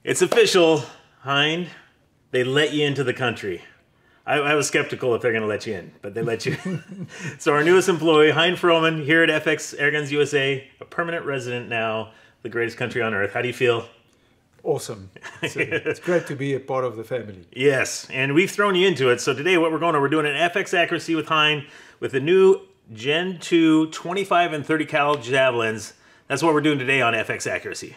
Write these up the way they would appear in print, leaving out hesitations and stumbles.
It's official, Hein. They let you into the country. I was skeptical if they're going to let you in, but they let you in. So our newest employee, Hein Frohman, here at FX Airguns USA, a permanent resident now, the greatest country on earth. How do you feel? Awesome. It's great to be a part of the family. Yes, and we've thrown you into it. So today what we're doing an FX Accuracy with Hein with the new Gen 2 25 and 30 cal Javelins. That's what we're doing today on FX Accuracy.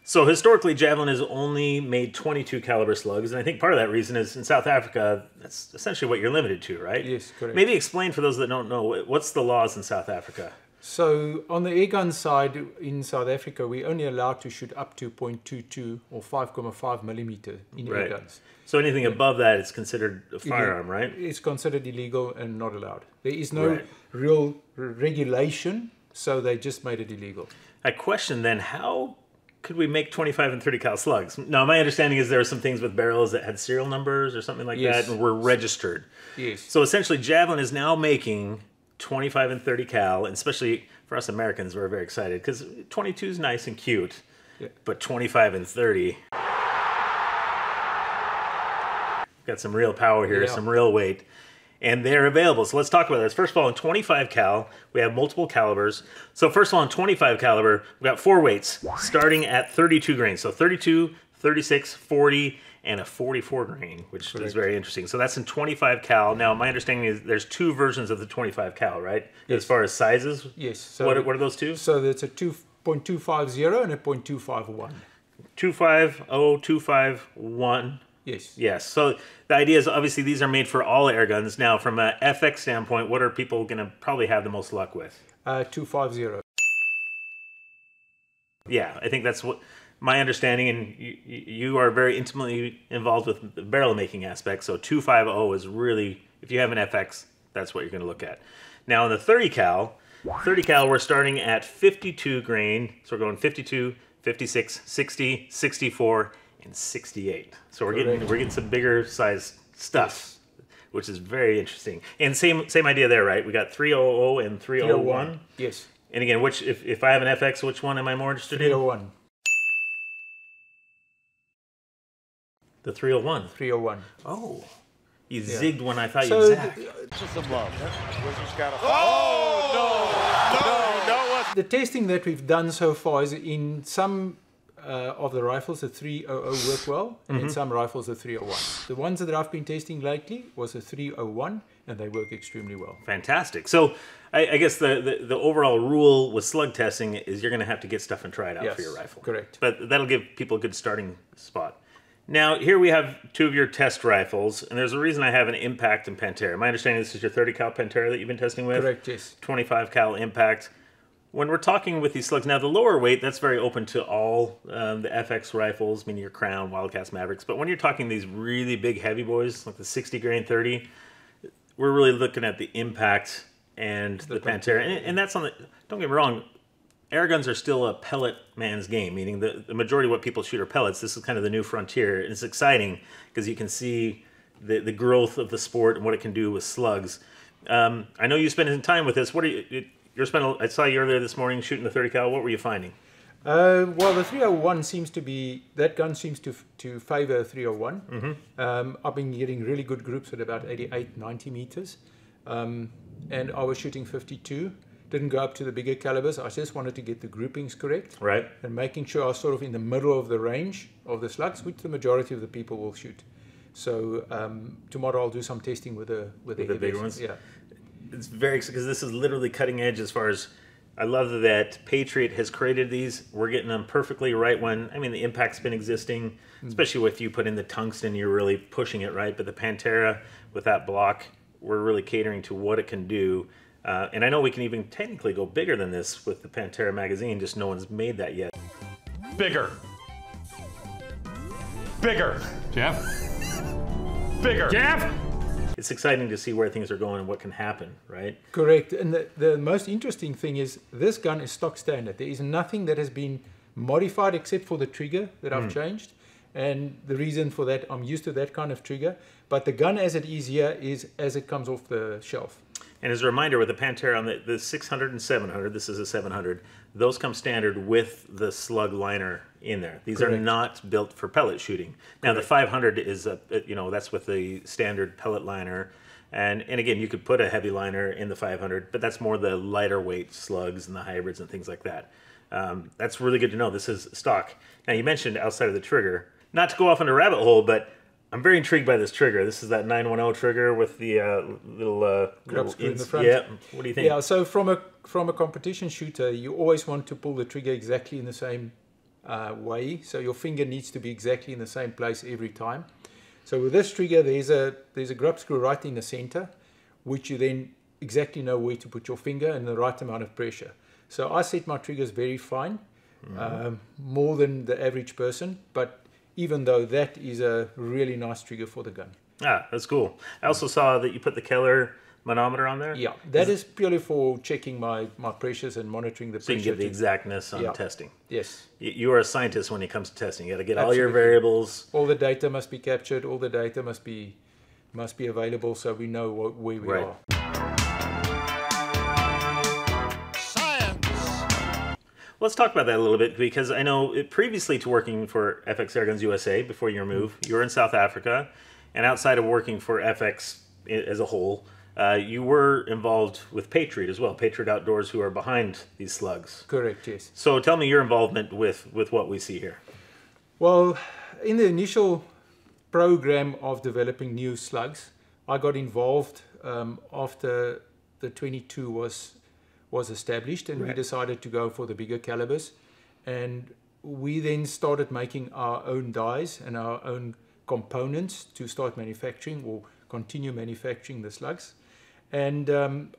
So historically, Javelin has only made 22 caliber slugs, and I think part of that reason is in South Africa, that's essentially what you're limited to, right? Yes, correct. Maybe explain for those that don't know, what's the laws in South Africa? So on the airgun side, in South Africa, we're only allowed to shoot up to 0.22 or 5.5 millimeter in airguns. So anything above that is considered a firearm, right? It's considered illegal and not allowed. There is no real regulation, so they just made it illegal. I question then, how could we make 25 and 30 cal slugs? Now, my understanding is there are some things with barrels that had serial numbers or something like that and were registered. Yes. So essentially, Javelin is now making 25 and 30 cal, and especially for us Americans, we're very excited because 22 is nice and cute, but 25 and 30 got some real power here, some real weight, and they're available. So let's talk about this. First of all, in 25 cal, we have multiple calibers. So first of all, in 25 caliber, we got 4 weights starting at 32 grains. So 32, 36, 40, and a 44 grain, which is very interesting. So that's in 25 cal. Now, my understanding is there's 2 versions of the 25, cal, right? Yes. As far as sizes? Yes. So what are those 2? So it's a 2.250 and a 0.251. 250, 251. Yes. Yes. So the idea is obviously these are made for all air guns. Now, from a FX standpoint, what are people going to probably have the most luck with? 250. Yeah, I think that's what my understanding, and you are very intimately involved with the barrel making aspect. So 250 is really, if you have an FX, that's what you're going to look at. Now, in the 30 cal, we're starting at 52 grain. So we're going 52, 56, 60, 64, and 68. So we're getting some bigger size stuff, which is very interesting. And same idea there, right? We got 300 and 301. Yes. And again, which if I have an FX, which one am I more interested in? 301. The 301. 301. Oh. You zigged when I thought you zagged. Just some love. No. The testing that we've done so far is in some of the rifles, the 300 work well, and in some rifles, the 301. The ones that I've been testing lately was the 301, and they work extremely well. Fantastic. So I guess the overall rule with slug testing is you're going to have to get stuff and try it out for your rifle. Correct. But that'll give people a good starting spot. Now, here we have 2 of your test rifles, and there's a reason I have an Impact and Pantera. My understanding this is your 30 cal Pantera that you've been testing with? Correct, yes. 25 cal Impact. When we're talking with these slugs, now the lower weight, that's very open to all the FX rifles, meaning your Crown, Wildcats, Mavericks. But when you're talking these really big heavy boys, like the 60 grain 30, we're really looking at the Impact and the Pantera. And that's on the, don't get me wrong, air guns are still a pellet man's game, meaning the majority of what people shoot are pellets. This is kind of the new frontier. And it's exciting because you can see the growth of the sport and what it can do with slugs. I know you spend some time with this. What are you... I saw you earlier this morning shooting the 30 cal. What were you finding? Well, the 301 seems to be, that gun seems to favor 301. I've been getting really good groups at about 88, 90 meters. And I was shooting 52. Didn't go up to the bigger calibers. I just wanted to get the groupings correct. Right. And making sure I was sort of in the middle of the range of the slugs, which the majority of the people will shoot. So tomorrow I'll do some testing with the bigger ones. Yeah. It's very, because this is literally cutting edge as far as, I love that Patriot has created these. We're getting them perfectly right when, I mean, the Impact's been existing, especially if you put in the tungsten, you're really pushing it, right? But the Pantera with that block, we're really catering to what it can do. And I know we can even technically go bigger than this with the Pantera magazine, just no one's made that yet. Bigger. Bigger. Jeff. Bigger. Jeff. It's exciting to see where things are going and what can happen, right? Correct. And the most interesting thing is this gun is stock standard. There is nothing that has been modified except for the trigger that I've changed. And the reason for that, I'm used to that kind of trigger. But the gun as it is here is as it comes off the shelf. And as a reminder, with the Pantera on the 600 and 700, this is a 700, those come standard with the slug liner in there. These are Correct. not built for pellet shooting. Now the 500 is that's with the standard pellet liner, and again you could put a heavy liner in the 500, but that's more the lighter weight slugs and the hybrids and things like that. That's really good to know. This is stock. Now you mentioned outside of the trigger, not to go off into a rabbit hole, but I'm very intrigued by this trigger. This is that 910 trigger with the little screw in the front. Yeah. What do you think? Yeah, so from a competition shooter, you always want to pull the trigger exactly in the same way. So your finger needs to be exactly in the same place every time. So with this trigger, there's a grub screw right in the center, which you then exactly know where to put your finger and the right amount of pressure. So I set my triggers very fine, more than the average person, but even though that is a really nice trigger for the gun. Ah, that's cool. I also saw that you put the Keller manometer on there. Yeah, that is purely for checking my pressures and monitoring the So you pressure. can get the exactness on Yeah. testing. Yes. You are a scientist when it comes to testing. You got to get all your Absolutely. variables. All the data must be captured. All the data must be available, so we know where we Right. are. Let's talk about that a little bit, because I know previously to working for FX Airguns USA, before your move, you were in South Africa, and outside of working for FX as a whole, you were involved with Patriot as well, Patriot Outdoors, who are behind these slugs. Correct. Yes. So tell me your involvement with what we see here. Well, in the initial program of developing new slugs, I got involved after the 22 was established, and we decided to go for the bigger calibers, and we then started making our own dies and our own components to start manufacturing or continue manufacturing the slugs. And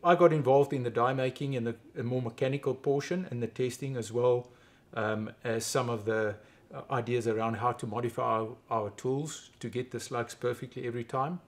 I got involved in the die making and the more mechanical portion and the testing, as well as some of the ideas around how to modify our tools to get the slugs perfectly every time.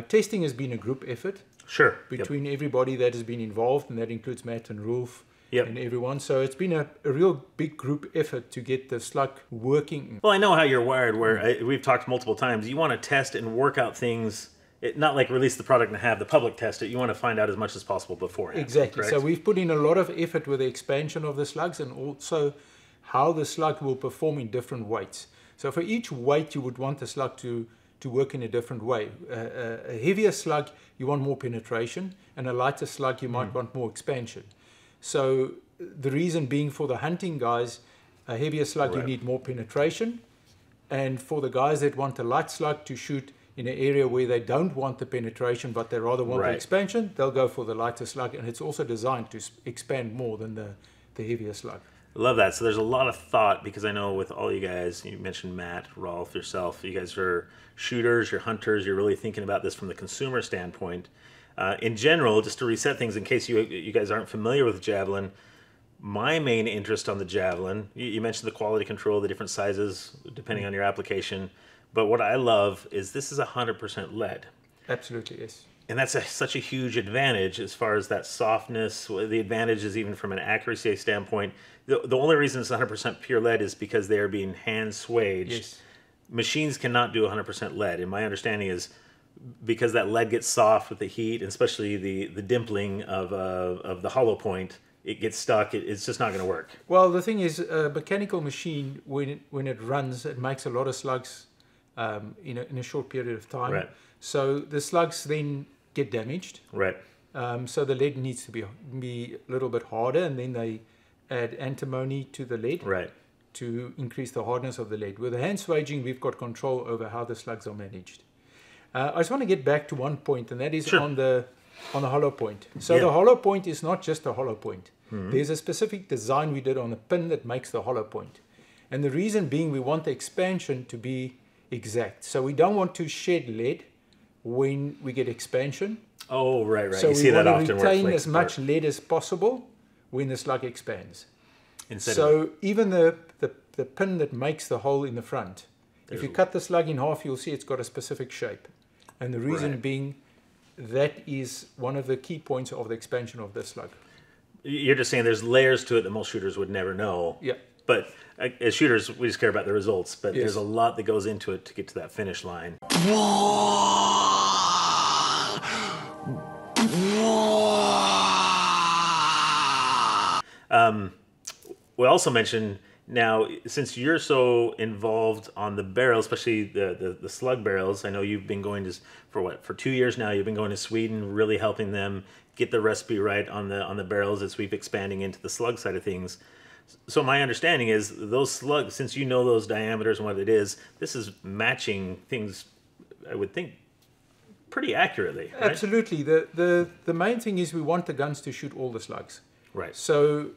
Testing has been a group effort. Sure. Between everybody that has been involved, and that includes Matt and Rolf and everyone. So it's been a real big group effort to get the slug working. Well, I know how you're wired, where we've talked multiple times. You want to test and work out things, not like release the product and have the public test it. You want to find out as much as possible beforehand. Exactly. Correct? So we've put in a lot of effort with the expansion of the slugs, and also how the slug will perform in different weights. So for each weight, you would want the slug to work in a different way. A heavier slug, you want more penetration, and a lighter slug, you might want more expansion. So the reason being, for the hunting guys, a heavier slug, you need more penetration, and for the guys that want a light slug to shoot in an area where they don't want the penetration but they rather want the expansion, they'll go for the lighter slug, and it's also designed to expand more than the heavier slug. Love that. So there's a lot of thought, because I know with all you guys, you mentioned Matt, Rolf, yourself, you guys are shooters, you're hunters, you're really thinking about this from the consumer standpoint. In general, just to reset things in case you guys aren't familiar with Javelin, my main interest on the Javelin, you mentioned the quality control, the different sizes depending on your application, but what I love is this is 100% lead. Absolutely, yes. And that's such a huge advantage as far as that softness. The advantage is even from an accuracy standpoint. The only reason it's 100% pure lead is because they are being hand swaged. Yes. Machines cannot do 100% lead. And my understanding is because that lead gets soft with the heat, and especially the dimpling of the hollow point, it gets stuck. It's just not going to work. Well, the thing is, a mechanical machine, when it runs, it makes a lot of slugs in a short period of time. Right. So the slugs then get damaged. Right. So the lead needs to be a little bit harder, and then they add antimony to the lead to increase the hardness of the lead. With the hand swaging, we've got control over how the slugs are managed. I just want to get back to one point, and that is on the hollow point. So the hollow point is not just a hollow point. There's a specific design we did on the pin that makes the hollow point. And the reason being, we want the expansion to be exact. So we don't want to shed lead when we get expansion. Oh, right. So you we see that want to often where it retain flakes as much lead as possible when the slug expands. Instead Even the pin that makes the hole in the front, if you cut the slug in half, you'll see it's got a specific shape. And the reason being, that is one of the key points of the expansion of the slug. You're just saying there's layers to it that most shooters would never know. Yeah. But as shooters, we just care about the results. But there's a lot that goes into it to get to that finish line. we also mentioned now, since you're so involved on the barrel, especially the slug barrels, I know you've been going to, for 2 years now, you've been going to Sweden, really helping them get the recipe right on the barrels as we've expanding into the slug side of things. So my understanding is those slugs, since you know those diameters and what it is, this is matching things, I would think, pretty accurately, right? Absolutely. The main thing is we want the guns to shoot all the slugs. Right. So,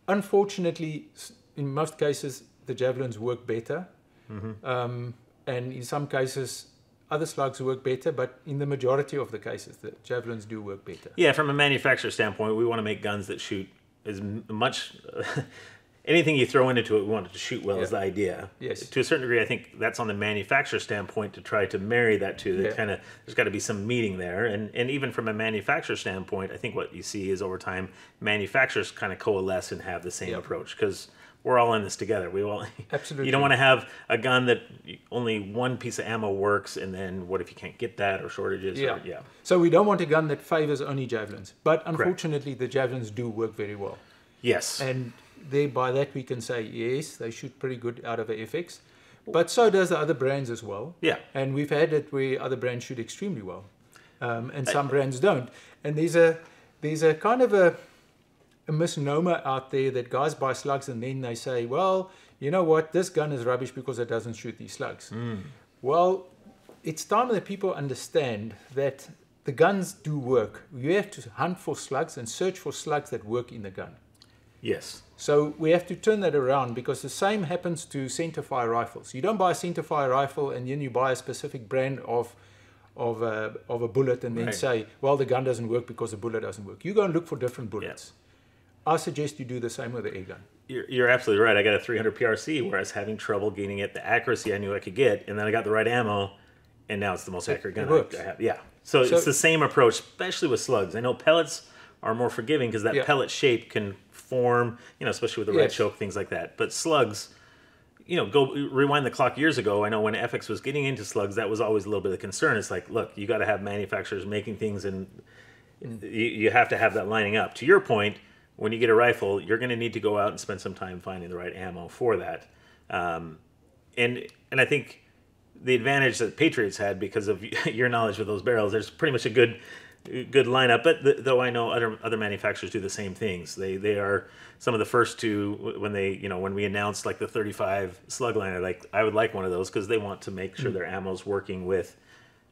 unfortunately, in most cases, the javelins work better. And in some cases, other slugs work better, but in the majority of the cases, the javelins do work better. Yeah, from a manufacturer standpoint, we want to make guns that shoot as much... anything you throw into it, we want it to shoot well is the idea. Yes. To a certain degree, I think that's on the manufacturer standpoint to try to marry that to the kind of... There's got to be some meeting there. And even from a manufacturer standpoint, I think what you see is over time, manufacturers kind of coalesce and have the same approach because... we're all in this together. We all Absolutely. You don't want to have a gun that only one piece of ammo works, and then what if you can't get that or shortages? Yeah. Or, So we don't want a gun that favors only javelins. But unfortunately, the javelins do work very well. Yes. And by that we can say, yes, they shoot pretty good out of a FX. But so does the other brands as well. Yeah. And we've had it where other brands shoot extremely well. And some brands don't. And there's a kind of a misnomer out there that guys buy slugs and then they say, well, you know what, this gun is rubbish because it doesn't shoot these slugs. Well, it's time that people understand that the guns do work. You have to hunt for slugs and search for slugs that work in the gun. Yes. So we have to turn that around because the same happens to centerfire rifles. You don't buy a centerfire rifle and then you buy a specific brand of a bullet and then say, well, the gun doesn't work because the bullet doesn't work. You go and look for different bullets. I suggest you do the same with the air gun. You're absolutely right. I got a 300 PRC where I was having trouble getting it the accuracy I knew I could get, and then I got the right ammo, and now it's the most accurate gun I have. Yeah. So it's the same approach, especially with slugs. I know pellets are more forgiving because that pellet shape can form, especially with the red choke, things like that. But slugs, go rewind the clock years ago. I know when FX was getting into slugs, that was always a little bit of concern. It's like, look, you got to have manufacturers making things, and you have to have that lining up. To your point, when you get a rifle, you're going to need to go out and spend some time finding the right ammo for that. And I think the advantage that Patriots had because of your knowledge with those barrels, there's pretty much a good lineup. But though I know other manufacturers do the same things. They are some of the first to when we announced like the 35 slug liner, like I would like one of those because they want to make sure their ammo's working with.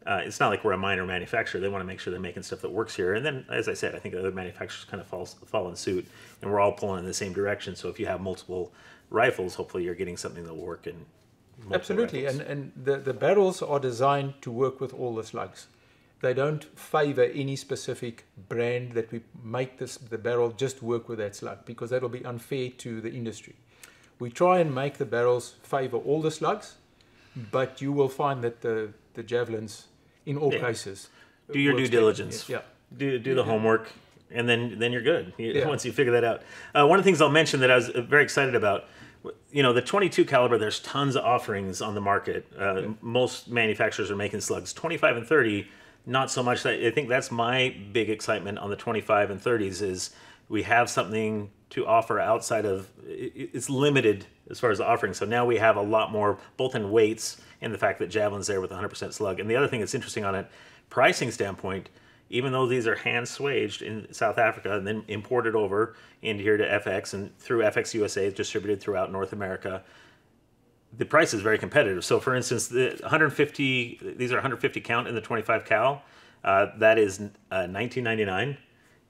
It's not like we're a minor manufacturer. They want to make sure they're making stuff that works here. And then, as I said, I think the other manufacturers kind of fall in suit, and we're all pulling in the same direction. So if you have multiple rifles, hopefully you're getting something that'll work in multiple Absolutely. rifles. And the barrels are designed to work with all the slugs. They don't favor any specific brand that we make the barrel just work with that slug because that'll be unfair to the industry. We try and make the barrels favor all the slugs, but you will find that the javelins, in all cases, do your due diligence. Yeah. Do the homework, and then you're good. Once you figure that out. One of the things I'll mention that I was very excited about, the 22 caliber. There's tons of offerings on the market. Most manufacturers are making slugs. 25 and 30, not so much. I think that's my big excitement on the 25 and 30s is we have something to offer outside of. It's limited as far as the offering. So now we have a lot more, both in weights and the fact that Javelin's there with 100% slug. And the other thing that's interesting on it, pricing standpoint, even though these are hand swaged in South Africa and then imported over into here to FX and through FX USA, distributed throughout North America, the price is very competitive. So for instance, the 150, these are 150 count in the 25 cal. That is $19.99.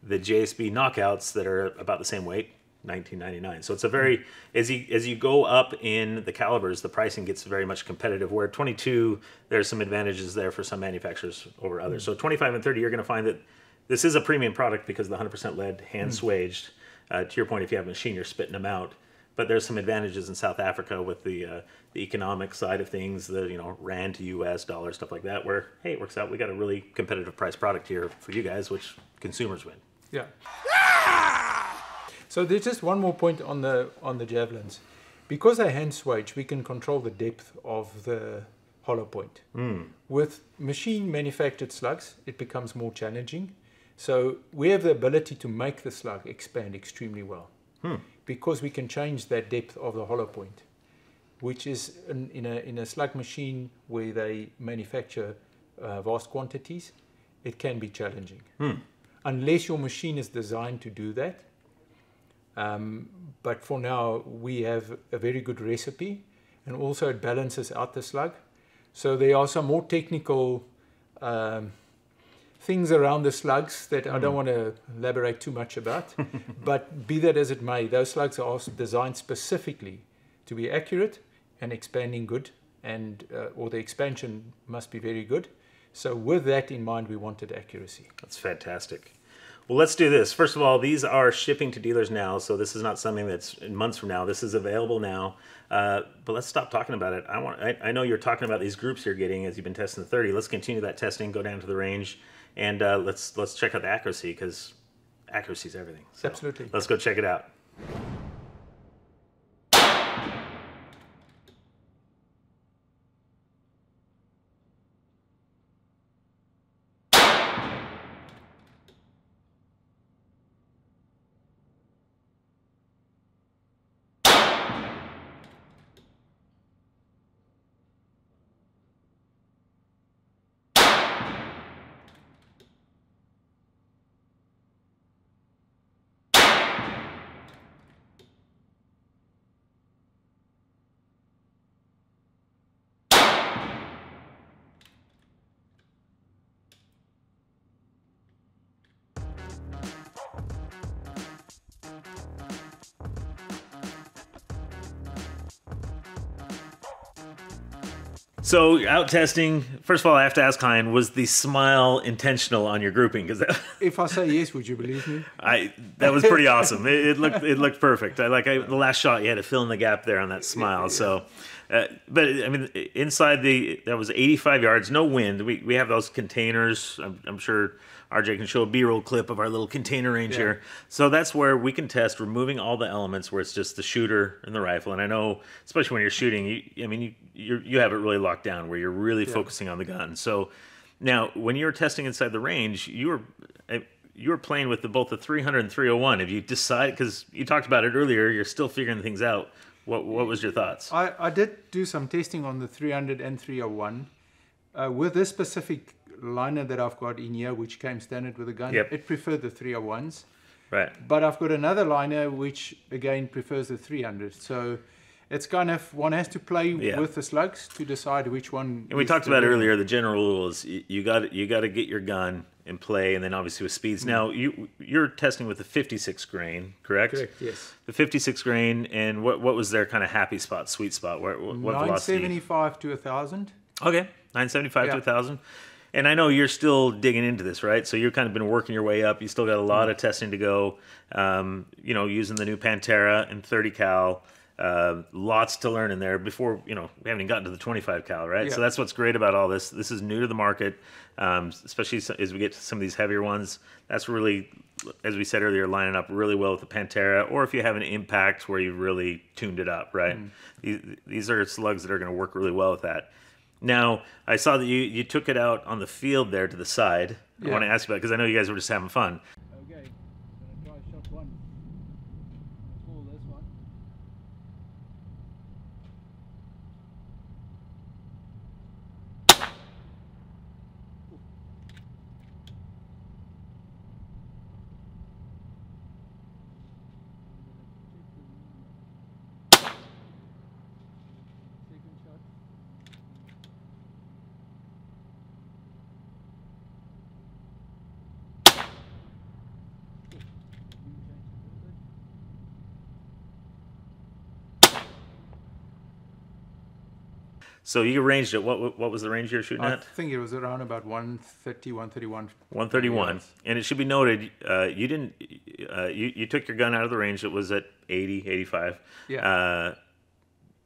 The JSB knockouts that are about the same weight, $19.99. So it's a very, as you go up in the calibers, the pricing gets very much competitive. Where 22, there's some advantages there for some manufacturers over others. So 25 and 30, you're going to find that this is a premium product because the 100% lead, hand swaged. To your point, if you have a machine, you're spitting them out. But there's some advantages in South Africa with the economic side of things, the rand to US dollar, stuff like that, where hey, it works out. We got a really competitive price product here for you guys, which consumers win. Yeah. So there's just one more point on the javelins. Because they're hand swaged, we can control the depth of the hollow point. With machine manufactured slugs, it becomes more challenging. So we have the ability to make the slug expand extremely well. because we can change that depth of the hollow point, which is in a slug machine where they manufacture vast quantities, it can be challenging. Unless your machine is designed to do that. But for now, we have a very good recipe, and also it balances out the slug. So there are some more technical things around the slugs that I don't want to elaborate too much about. But be that as it may, those slugs are designed specifically to be accurate and expanding good, and or the expansion must be very good. So with that in mind, we wanted accuracy. That's fantastic. Well, let's do this. First of all, these are shipping to dealers now, so this is not something that's in months from now. This is available now. But let's stop talking about it. I know you're talking about these groups you're getting as you've been testing the 30. Let's continue that testing, go down to the range, and let's check out the accuracy, because accuracy is everything. So Absolutely. Let's go check it out. So out testing, first of all, I have to ask Hein, was the smile intentional on your grouping? Because If I say yes, would you believe me? that was pretty awesome. It looked perfect. The last shot, you had to fill in the gap there on that smile. Yeah. So, but I mean, inside that was 85 yards, no wind. We have those containers. I'm sure RJ can show a B-roll clip of our little container range here. So that's where we can test removing all the elements where it's just the shooter and the rifle. And I know, especially when you're shooting, you have it really locked down where you're really focusing on the gun. So now, when you were testing inside the range, you were playing with both the 300 and 301. Have you decided, because you talked about it earlier, you're still figuring things out. What was your thoughts? I did do some testing on the 300 and 301. With this specific liner that I've got in here, which came standard with the gun, it preferred the 301s. Right. But I've got another liner which, again, prefers the 300. So it's kind of, one has to play with the slugs to decide which one. And we talked about earlier, the general rule is you got to get your gun in play, and then obviously with speeds. Now you're testing with the 56 grain, correct? Correct. Yes. The 56 grain, and what was their kind of happy spot, sweet spot? What velocity? 975 to 1,000. Okay, 975 to 1,000. And I know you're still digging into this, right? So you've kind of been working your way up. You still got a lot of testing to go. Using the new Pantera and 30 cal. Lots to learn in there before, we haven't even gotten to the 25 cal, right? Yeah. So that's what's great about all this. This is new to the market, especially as we get to some of these heavier ones. That's really, as we said earlier, lining up really well with the Pantera, or if you have an impact where you really tuned it up, right? These are slugs that are going to work really well with that. Now, I saw that you took it out on the field there to the side. I want to ask you about it because I know you guys were just having fun. Okay, I'm going to try shot one. Pull this one. Second shot. So you ranged it. What was the range you were shooting at? I think it was around about 130, 131. 131. And it should be noted, you took your gun out of the range. It was at 80, 85. Yeah.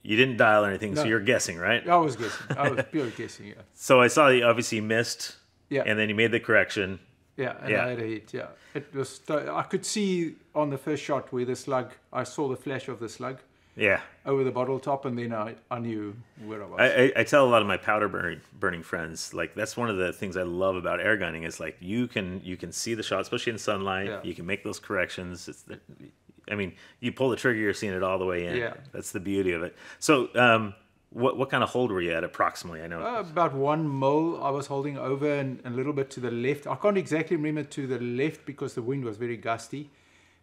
You didn't dial or anything, so you're guessing, right? I was guessing. I was pure guessing, yeah. So I saw you obviously missed, yeah, and then you made the correction. Yeah, and I had a hit, yeah. It was. I could see on the first shot where the slug, I saw the flash of the slug. Yeah. Over the bottle top, and then I knew where I was. I tell a lot of my powder burning friends, like that's one of the things I love about air gunning is like you can see the shot, especially in sunlight. Yeah. You can make those corrections. I mean, you pull the trigger, you're seeing it all the way in. Yeah. That's the beauty of it. So, what kind of hold were you at approximately? I know About 1 mil I was holding over and a little bit to the left. I can't exactly remember to the left because the wind was very gusty.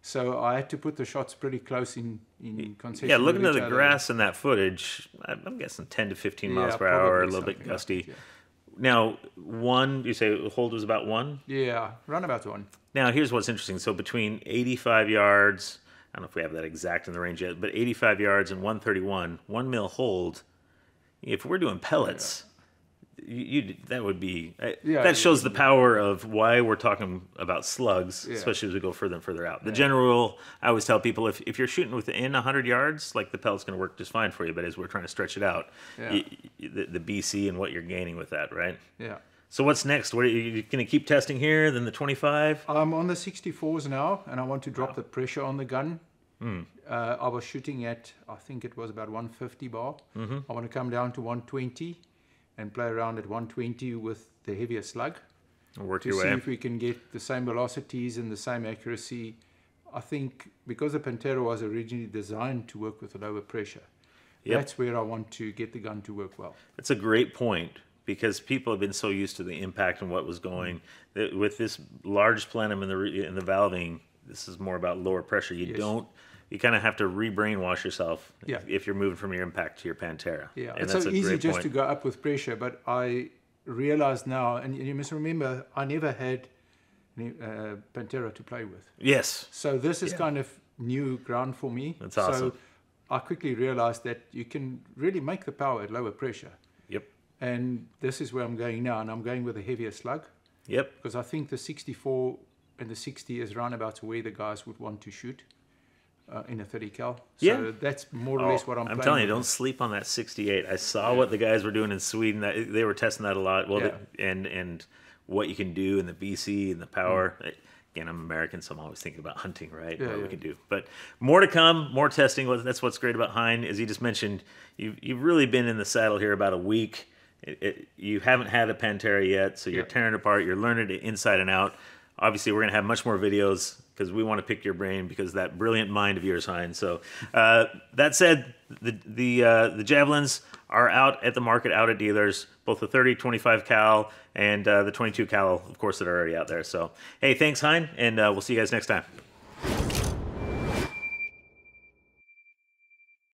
So I had to put the shots pretty close in concession. Yeah, looking with at each the other. grass in that footage, I'm guessing 10 to 15 miles Yeah, per hour, a probably little bit something like gusty. that, yeah. Now, you say the hold was about 1? Yeah, run about 1. Now, here's what's interesting. So between 85 yards, I don't know if we have that exact in the range yet, but 85 yards and 131, 1 mil hold, if we're doing pellets, that would be, that shows the power of why we're talking about slugs, especially as we go further and further out. The general rule, I always tell people, if you're shooting within 100 yards, like the pellet's going to work just fine for you, but as we're trying to stretch it out, the BC and what you're gaining with that, right? Yeah. So what's next? What are you going to keep testing here, then the 25? I'm on the 64s now, and I want to drop the pressure on the gun. I was shooting at, I think it was about 150 bar. I want to come down to 120 and play around at 120 with the heavier slug Work to your see way. if we can get the same velocities and the same accuracy. I think because the Pantera was originally designed to work with a lower pressure, that's where I want to get the gun to work well. That's a great point, because people have been so used to the impact and what was going. With this large plenum in the valving, this is more about lower pressure. You kind of have to re-brainwash yourself if you're moving from your impact to your Pantera. Yeah, and it's that's so a easy great just point. to go up with pressure, but I realize now, and you must remember, I never had Pantera to play with. Yes. So this is kind of new ground for me. That's awesome. So I quickly realized that you can really make the power at lower pressure. Yep. And this is where I'm going now, and I'm going with a heavier slug Yep. because I think the 64 and the 60 is roundabouts where the guys would want to shoot in a 30 cal. So Yeah. that's more or less what I'm playing telling you, with. don't sleep on that 68. I saw what the guys were doing in Sweden. They were testing that a lot. Well, Yeah. and what you can do in the BC and the power. Again, I'm American, so I'm always thinking about hunting, right? What we can do. But more to come, more testing. That's what's great about Hein. As you just mentioned, you've really been in the saddle here about a week. You haven't had a Pantera yet, so you're tearing it apart. You're learning it inside and out. Obviously, we're going to have much more videos because we want to pick your brain because that brilliant mind of yours, Hein. So that said, the Javelins are out at the market, out at dealers, both the 30, 25 cal and the 22 cal, of course, that are already out there. So, hey, thanks, Hein, and we'll see you guys next time.